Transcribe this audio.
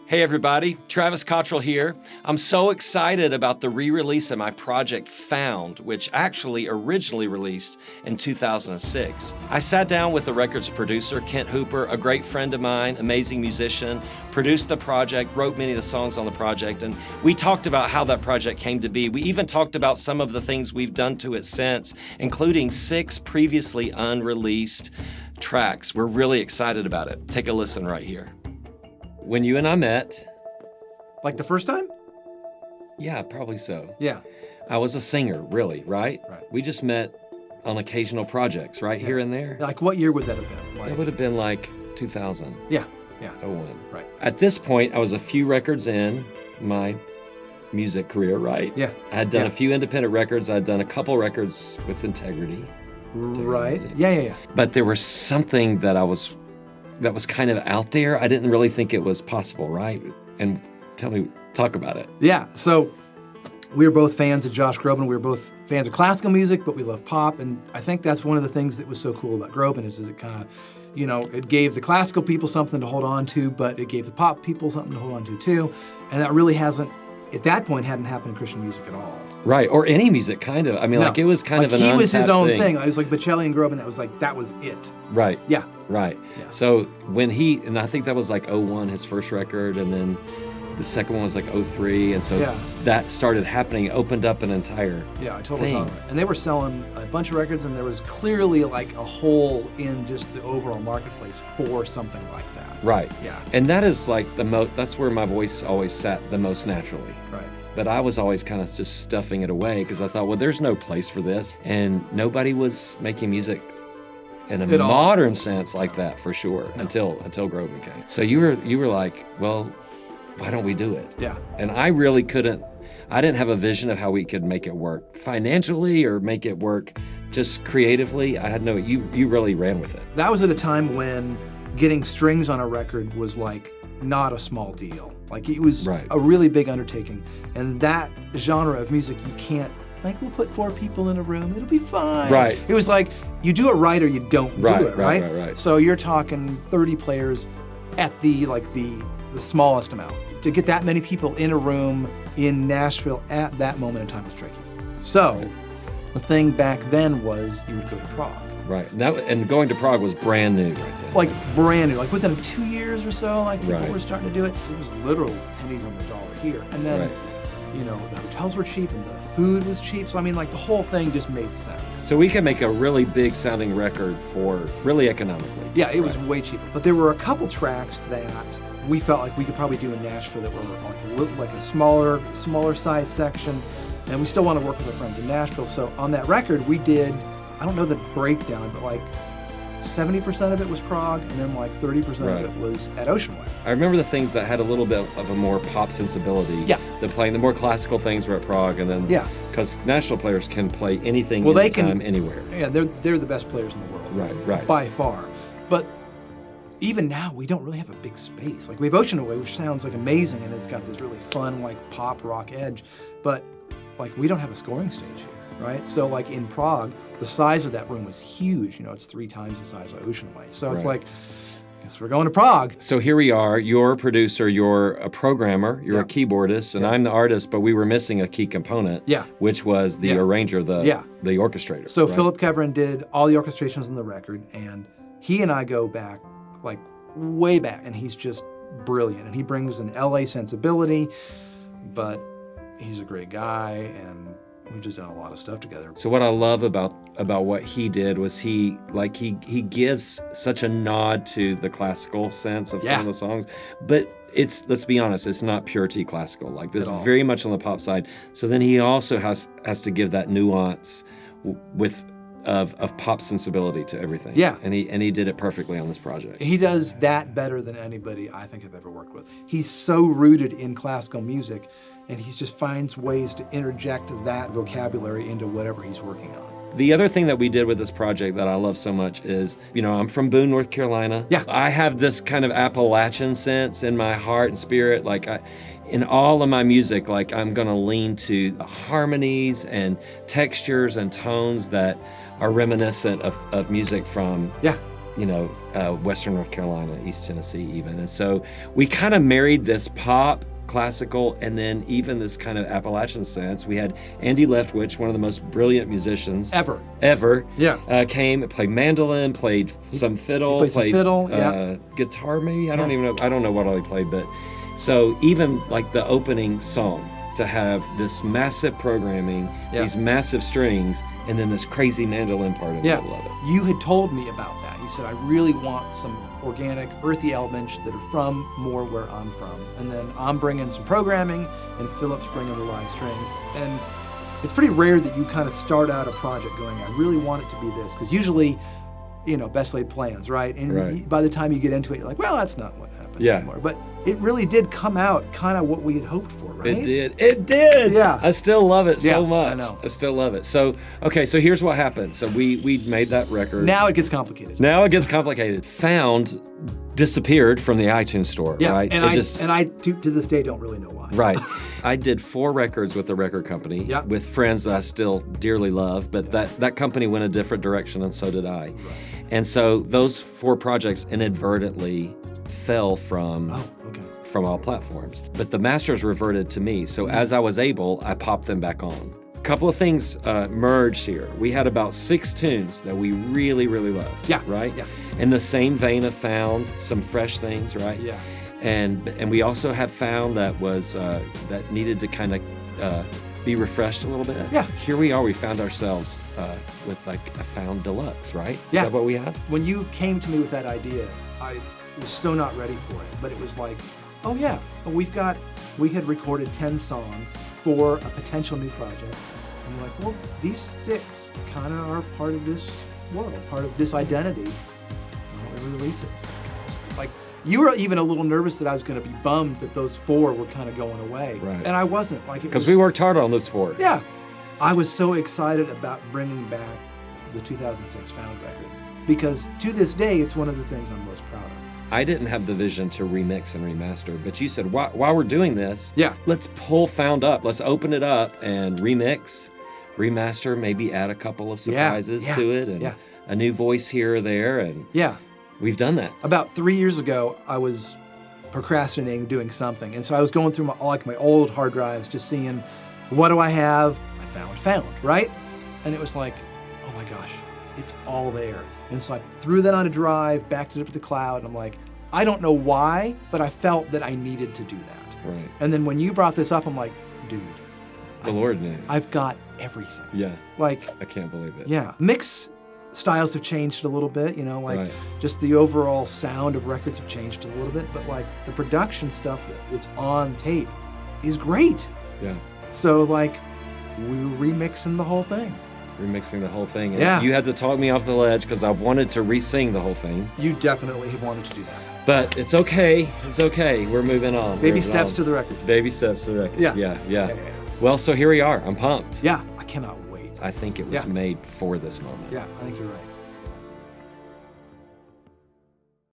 Hey everybody, Travis Cottrell here. I'm so excited about the re-release of my project Found, which actually originally released in 2006. I sat down with the record's producer, Kent Hooper, a great friend of mine, amazing musician, produced the project, wrote many of the songs on the project, and we talked about how that project came to be. We even talked about some of the things we've done to it since, including 6 previously unreleased tracks. We're really excited about it. Take a listen right here. When you and I met... Like the first time? Yeah, probably so. Yeah. I was a singer, really, right? Right. We just met on occasional projects, right? Here and there. Like what year would that have been? That would have been like 2000. Yeah. 01. Right. At this point, I was a few records in my music career, right? Yeah. I had done a few independent records. I'd done a couple records with Integrity. Right. Yeah. But there was something that was kind of out there. I didn't really think it was possible, right? And talk about it. Yeah, so we were both fans of Josh Groban. We were both fans of classical music, but we love pop. And I think that's one of the things that was so cool about Groban is it kind of, it gave the classical people something to hold on to, but it gave the pop people something to hold on to too. And that really hadn't happened in Christian music at all. Right, or any music, kind of. I mean, it was kind of an he was his own thing. It was like Bocelli and Groban, that was it. Right. Yeah. Right. Yeah. So when and I think that was like 01, his first record, and then the second one was like 03, and so that started happening, it opened up an entire totally thing. And they were selling a bunch of records, and there was clearly like a hole in just the overall marketplace for something like that. Right. Yeah. And that is like that's where my voice always sat the most naturally. Right. But I was always kind of just stuffing it away because I thought, well, there's no place for this. And nobody was making music in a modern sense like that, for sure, until Groban came. So you were like, well, why don't we do it? Yeah. And I really I didn't have a vision of how we could make it work financially or make it work just creatively. I had you really ran with it. That was at a time when getting strings on a record was like not a small deal. Like it was a really big undertaking. And that genre of music, you can't, we'll put 4 people in a room, it'll be fine. Right. It was like, you do it right or you don't do it, right? Right. So you're talking 30 players at the smallest amount. To get that many people in a room in Nashville at that moment in time was tricky. So the thing back then was you would go to Prague. Right, and going to Prague was brand new right then. Like brand new, like within 2 years or so, people were starting to do it. It was literal pennies on the dollar here. And then, the hotels were cheap and the food was cheap. So, the whole thing just made sense. So we could make a really big sounding record for really economically. Yeah, it was way cheaper. But there were a couple tracks that we felt like we could probably do in Nashville that were like a smaller size section. And we still want to work with our friends in Nashville. So on that record, we did, I don't know the breakdown, but 70% of it was Prague, and then 30% of it was at Ocean Way. I remember the things that had a little bit of a more pop sensibility. Yeah. The more classical things were at Prague, and then because national players can play anything anytime, anywhere. Yeah, they're the best players in the world. Right. By far. But even now, we don't really have a big space. We have Ocean Way, which sounds amazing, and it's got this really fun pop rock edge, but we don't have a scoring stage here. Right? So in Prague, the size of that room was huge. It's 3 times the size of Ocean Way. So it's I guess we're going to Prague. So here we are, you're a producer, you're a programmer, you're a keyboardist, and I'm the artist, but we were missing a key component, which was the arranger, the orchestrator. So Philip Keverin did all the orchestrations on the record, and he and I go back, way back, and he's just brilliant. And he brings an LA sensibility, but he's a great guy, and we've just done a lot of stuff together. So what I love about what he did was he gives such a nod to the classical sense of some of the songs, but let's be honest, it's not pure T classical. This is very much on the pop side. So then he also has to give that nuance of pop sensibility to everything. Yeah. And he did it perfectly on this project. He does that better than anybody I think I've ever worked with. He's so rooted in classical music, and he just finds ways to interject that vocabulary into whatever he's working on. The other thing that we did with this project that I love so much is, I'm from Boone, North Carolina. Yeah. I have this kind of Appalachian sense in my heart and spirit. In all of my music, I'm gonna lean to harmonies and textures and tones that are reminiscent of music from Western North Carolina, East Tennessee even. And so we kind of married this pop, classical, and then even this kind of Appalachian sense. We had Andy Leftwich, one of the most brilliant musicians Ever. Yeah. Came, played mandolin, played some fiddle, played some fiddle, yeah. Guitar maybe. I don't even know. I don't know what all he played, but so even like the opening song, to have this massive programming, these massive strings, and then this crazy mandolin part in the middle of it. You had told me about that. You said, I really want some organic, earthy elements that are from more where I'm from. And then I'm bringing some programming, and Philip's bringing the live strings. And it's pretty rare that you kind of start out a project going, I really want it to be this. Because usually, best laid plans, right? And by the time you get into it, you're like, well, that's not what happened anymore. But it really did come out kind of what we had hoped for, right? It did. Yeah. I still love it so much. I know. I still love it. So, okay, so here's what happened. So we made that record. Now it gets complicated. Found disappeared from the iTunes store, right? And I to this day don't really know why. Right. I did 4 records with the record company with friends that I still dearly love, but that company went a different direction and so did I. Right. And so those 4 projects inadvertently fell from all platforms. But the masters reverted to me. So as I was able, I popped them back on. A couple of things merged here. We had about 6 tunes that we really, really loved. Yeah. Right? Yeah. In the same vein of Found, some fresh things, right? Yeah. And we also have Found that was that needed to kind of be refreshed a little bit. Yeah. Here we are. We found ourselves with like a Found Deluxe, right? Yeah. Is that what we had? When you came to me with that idea, I was so not ready for it. But it was like, oh yeah, we had recorded 10 songs for a potential new project. And I'm like, well, these 6 kind of are part of this world, part of this identity. Why don't we release it? Like, you were even a little nervous that I was going to be bummed that those 4 were kind of going away. Right. And I wasn't. Like, because we worked hard on those 4. Yeah. I was so excited about bringing back the 2006 Found record. Because to this day, it's one of the things I'm most proud of. I didn't have the vision to remix and remaster, but you said, while we're doing this, let's pull Found up. Let's open it up and remix, remaster, maybe add a couple of surprises to it and a new voice here or there. And we've done that. About 3 years ago, I was procrastinating doing something. And so I was going through my old hard drives, just seeing, what do I have? I found, right? And it was like, oh my gosh, it's all there. And so I threw that on a drive, backed it up to the cloud, and I'm like, I don't know why, but I felt that I needed to do that. Right. And then when you brought this up, I'm like, dude. The Lord knew. I've got everything. Yeah. Like. I can't believe it. Yeah. Mix styles have changed a little bit, just the overall sound of records have changed a little bit, but like the production stuff that's on tape is great. Yeah. So like, we were remixing the whole thing. Remixing the whole thing. And you had to talk me off the ledge because I've wanted to re-sing the whole thing. You definitely have wanted to do that. But it's okay. It's okay. We're moving on. Baby steps to the record. Baby steps to the record. Yeah. Well, so here we are. I'm pumped. Yeah. I cannot wait. I think it was made for this moment. Yeah, I think you're right.